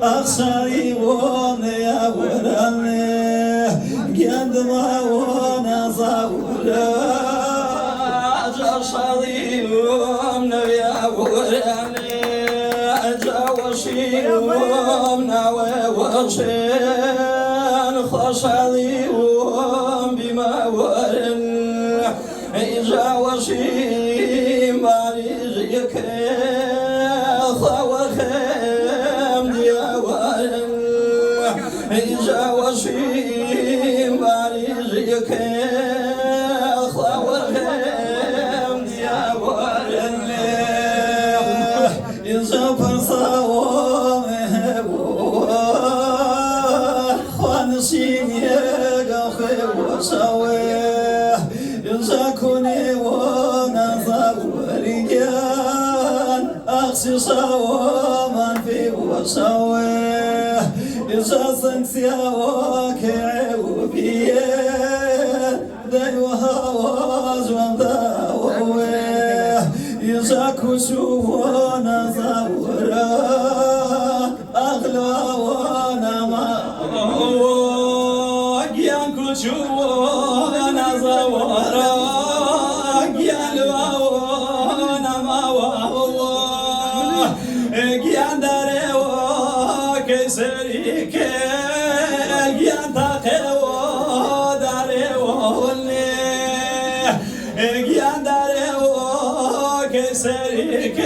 أخشى يا ولاني قد ما وانا زاولا أخشى يا ولاني أجاوشي ومنا ووشين خشى بما ورن أجاوشي ماريجيك جاوشي ماريجيك خاورهم ديابورن يزفر صوامه خوانشين يقخي وشاويه يزاكوني ونظوريان أخشي شاوما في وشاويه إجازن سياوك عوبيه دايوها واجوان داويه يجاكو شوفونا زاورا أغلى وانا ما يانكو شوفونا زاورا يالوا وانا ما واوا يانداري وكسري سريك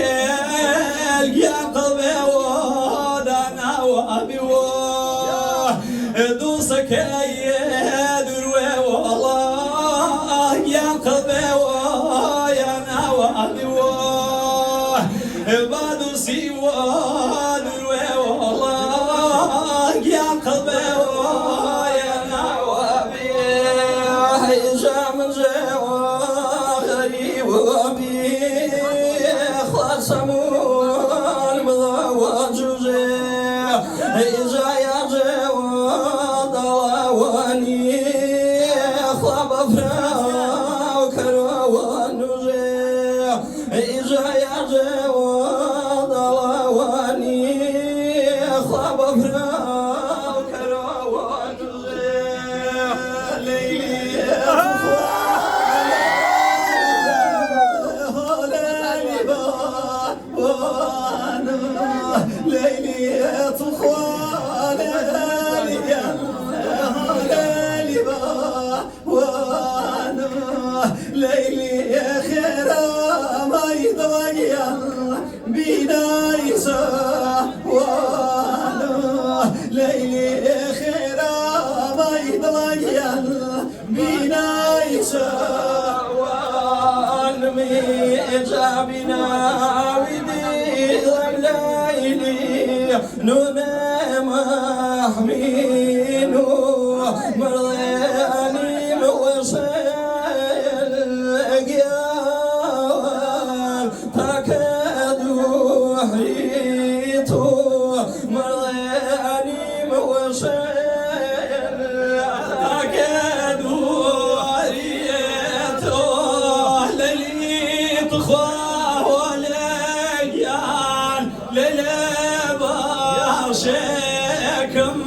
الجان قلبي ودانا وابيوه دوسك يدروي والله يا قلبي ويانا وابيوه بادو سيوا دروي والله يا قلبي ويانا وابيوه جام جوا غريب وابيوه سمون مضاوجوجي إجا يا جواد واني خاب فراو كروانوجي إجا يا جواد واني خاب فراو كروانوجي ليلي ليلي طخوان ليلي وانا ليلي خيرا ما يضيع بينا وانا ليلي خيرا ما يضيع بينا وانا ميجابنا نونم حمينو مرضاني موصل قيام تكادو حيتو مرضاني موصل تكادو حيتو للي تخواه ولقيان شكم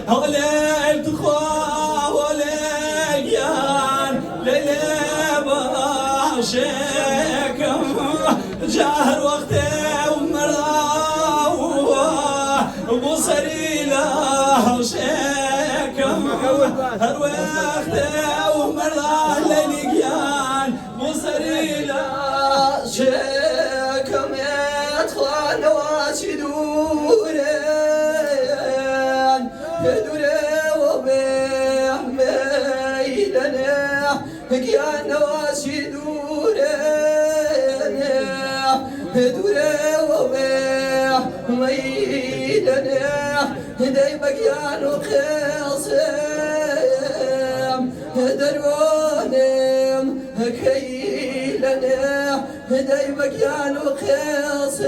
هولي تخوا هولي جان لليبا شكم جاهر وقته ومرضاه وبصري له شكم هر وقته ومرضاه للجان بصري له شكم يدخل واشدوره كيانا واشدوره دوره وبيع ميدنا داي بقيانو خاصم درونم كيلنا هداي مكان وخيصم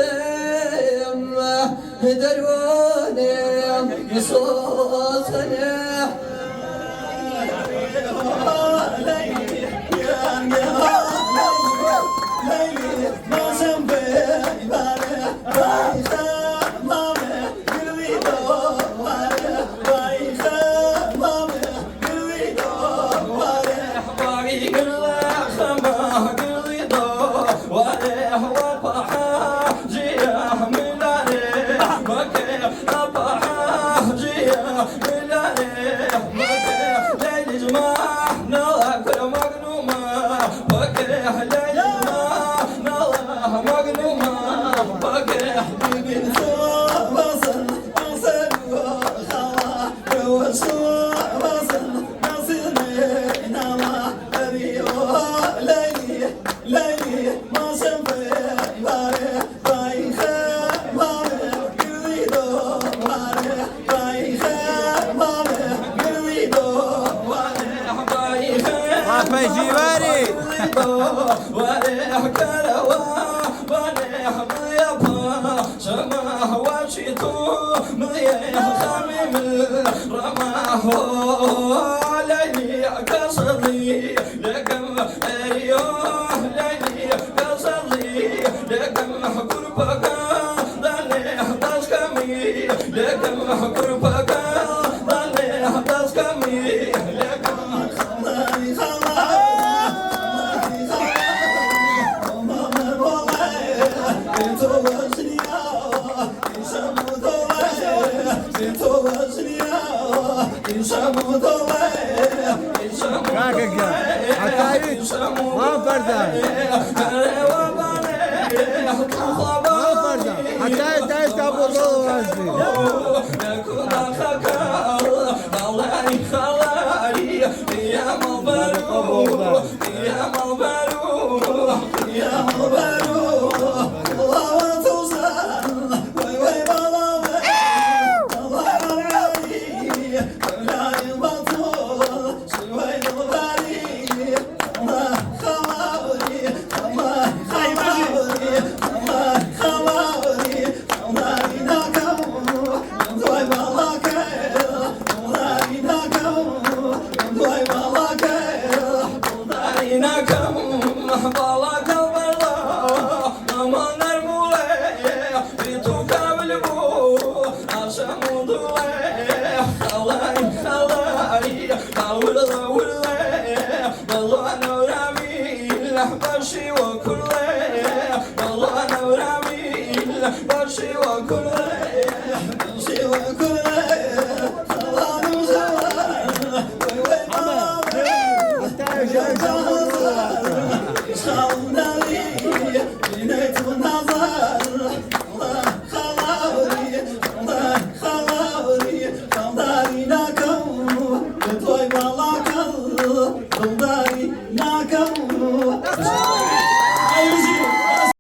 درونم صوتنا جيواري وريح كروا وريح ضيافة سماه وشيتو مضيح خميم رماه ليلي قصدي لكم أيوه ليلي قصدي لكم قربك ضليح تسكمي لكم قربك ضليح تسكمي لكم ما فرزان حتى يتعيش ابو الرواسي يا مبارك يا مبارك يا مبارك الله وتوصل وي والله الله علي لا يبطل سوي الغالي الله خلاوي الله خلاوي الله خلاوي الله يناكم وي والله الله يناكم وي والله الله يناكم بالك بالله ما نرمله بيتك بالبو أسمود له خلاي خلاي أول أول بالله نورامي لحبشي وكله بالله نورامي لحبشي وكله بشي وكله الله نوزه حتى يتعيش ابو الرواسي